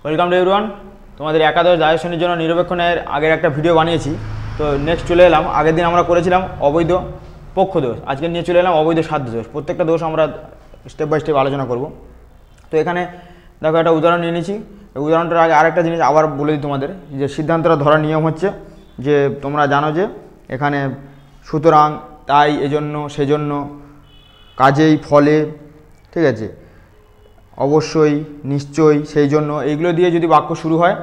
Welcome to everyone. তোমাদের একাদশ দ্বাদশ শ্রেণীর জন্য নিরপেক্ষণের আগের একটা ভিডিও বানিয়েছি, তো নেক্সট চলে এলাম। আগের দিন আমরা করেছিলাম অবৈধ পক্ষ দোষ, আজকে নিয়ে চলে এলাম অবৈধ সাধ্য দোষ। প্রত্যেকটা দোষ আমরা স্টেপ বাই স্টেপ আলোচনা করব। তো এখানে দেখো একটা উদাহরণ নিয়ে নিয়েছি। এই উদাহরণটার আগে আরেকটা জিনিস আবার বলে দিই তোমাদের, যে সিদ্ধান্তটা ধরার নিয়ম হচ্ছে যে তোমরা জানো যে এখানে সুতরাং, তাই, এজন্য, সেজন্য, কাজেই, ফলে, ঠিক আছে, অবশ্যই, নিশ্চয়ই, সেই জন্য, এইগুলো দিয়ে যদি বাক্য শুরু হয়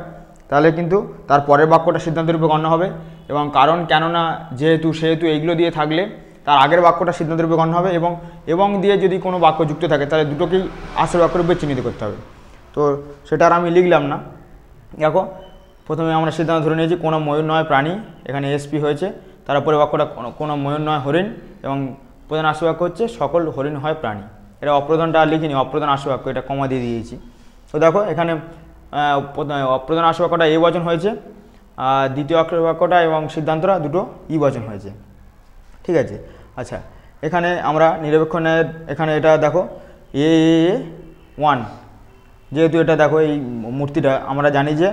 তাহলে কিন্তু তার পরের বাক্যটা সিদ্ধান্তের রূপে গণ্য হবে। এবং কারণ, কেননা, যেহেতু, সেহেতু এইগুলো দিয়ে থাকলে তার আগের বাক্যটা সিদ্ধান্তের রূপে গণ্য হবে। এবং দিয়ে যদি কোনো বাক্য যুক্ত থাকে তাহলে দুটোকেই আসল বাক্য রূপে চিহ্নিত করতে হবে। তো সেটা আর আমি লিখলাম না। দেখো, প্রথমে আমরা সিদ্ধান্ত ধরে নিয়েছি কোনো ময়ূর নয় প্রাণী, এখানে এসপি হয়েছে। তারপরে বাক্যটা কোনো ময়ূর নয় হরিণ, এবং প্রধান আসল বাক্য হচ্ছে সকল হরিণ হয় প্রাণী। এটা অপ্রধানটা আর লিখিনি, অপ্রধান আসল বাক্য, এটা কমা দিয়ে দিয়েছি। তো দেখো এখানে অপ্রধান আসল বাক্যটা এ বচন হয়েছে, দ্বিতীয় অক্ষর বাক্যটা এবং সিদ্ধান্তটা দুটো ই বচন হয়েছে, ঠিক আছে। আচ্ছা, এখানে আমরা নিরপেক্ষণের এখানে এটা দেখো A1, যেহেতু এটা দেখো এই মূর্তিটা আমরা জানি যে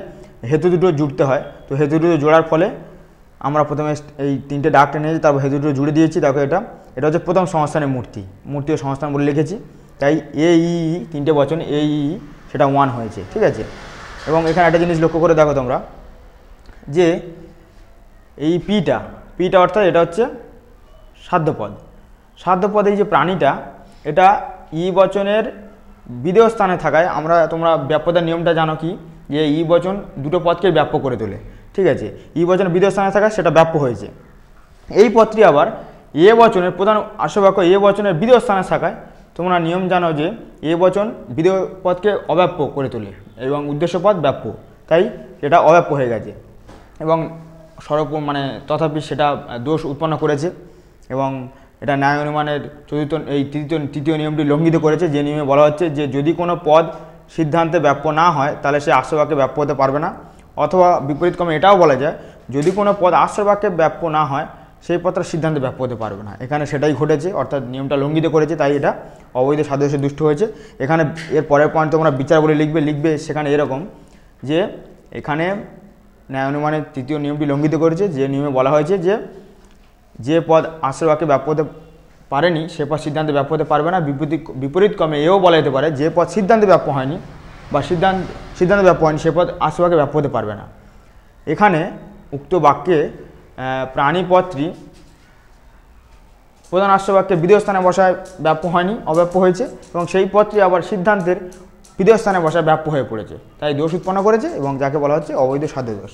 হেতু দুটো জুড়তে হয়, তো হেতু দুটো জোড়ার ফলে আমরা প্রথমে এই তিনটে দাগ টেনেছি, তারপর হেতু দুটো জুড়ে দিয়েছি। দেখো এটা হচ্ছে প্রথম সংস্থানের মূর্তি ও সংস্থান বলে লিখেছি, তাই তিনটে বচন সেটা 1 হয়েছে, ঠিক আছে। এবং এখানে একটা জিনিস লক্ষ্য করে দেখো তোমরা যে এই পিটা অর্থাৎ এটা হচ্ছে সাধ্যপদ। সাধ্যপদ এই যে প্রাণীটা, এটা বচনের বিধেয় স্থানে থাকায় তোমরা ব্যাপ্যতার নিয়মটা জানো কি, যে বচন দুটো পদকে ব্যাপ্য করে তোলে, ঠিক আছে। বচন বিধেয় স্থানে থাকায় সেটা ব্যাপ্য হয়েছে। এই পদটি আবার বচনের প্রধান আসল বাক্য বচনের বিধেয় স্থানে থাকায় তোমরা নিয়ম জানো যে বচন বিধেয় পদকে অব্যাপ্য করে তোলে এবং উদ্দেশ্য পদ ব্যাপ্য, তাই এটা অব্যাপ্য হয়ে গেছে। এবং তথাপি সেটা দোষ উৎপন্ন করেছে, এবং এটা ন্যায় অনুমানের তৃতীয় নিয়মটি লঙ্ঘিত করেছে, যে নিয়মে বলা হচ্ছে যে যদি কোনো পদ সিদ্ধান্তে ব্যাপ্য না হয় তাহলে সে আশ্রয় বাক্যে ব্যাপ্য হতে পারবে না। অথবা বিপরীতক্রমে এটাও বলা যায়, যদি কোনো পদ আশ্রয় বাক্যে ব্যাপ্য না হয় সেই পদটা সিদ্ধান্তে ব্যাপ্য হতে পারবে না। এখানে সেটাই ঘটেছে, অর্থাৎ নিয়মটা লঙ্ঘিত করেছে, তাই এটা অবৈধ সাদৃশ্যে দুষ্ট হয়েছে। এখানে এর পরের পয়েন্ট তোমরা বিচার বলে লিখবে সেখানে এরকম যে এখানে ন্যায় অনুমানের তৃতীয় নিয়মটি লঙ্ঘিত করেছে, যে নিয়মে বলা হয়েছে যে পদ আশ্রয় বাক্যে ব্যাপ্য হতে পারেনি সে পদ সিদ্ধান্তে ব্যাপ্য হতে পারবে না। বিপরীতক্রমে এও বলা যেতে পারে যে পদ সিদ্ধান্তে ব্যাপ্য হয়নি বা সিদ্ধান্তে ব্যাপ্য হয়নি সে পদ আশ্রয় বাক্যে ব্যাপ্য হতে পারবে না। এখানে উক্ত বাক্যে প্রাণী পদটি প্রধান আশ্রয় বাক্যে বিধেয় স্থানে বসায় ব্যাপ্য হয়নি, অব্যাপ্য হয়েছে, এবং সেই পদটি আবার সিদ্ধান্তের বিধেয় স্থানে বসায় ব্যাপ্য হয়ে পড়েছে, তাই দোষ উৎপন্ন করেছে, এবং যাকে বলা হচ্ছে অবৈধ সাধ্য দোষ।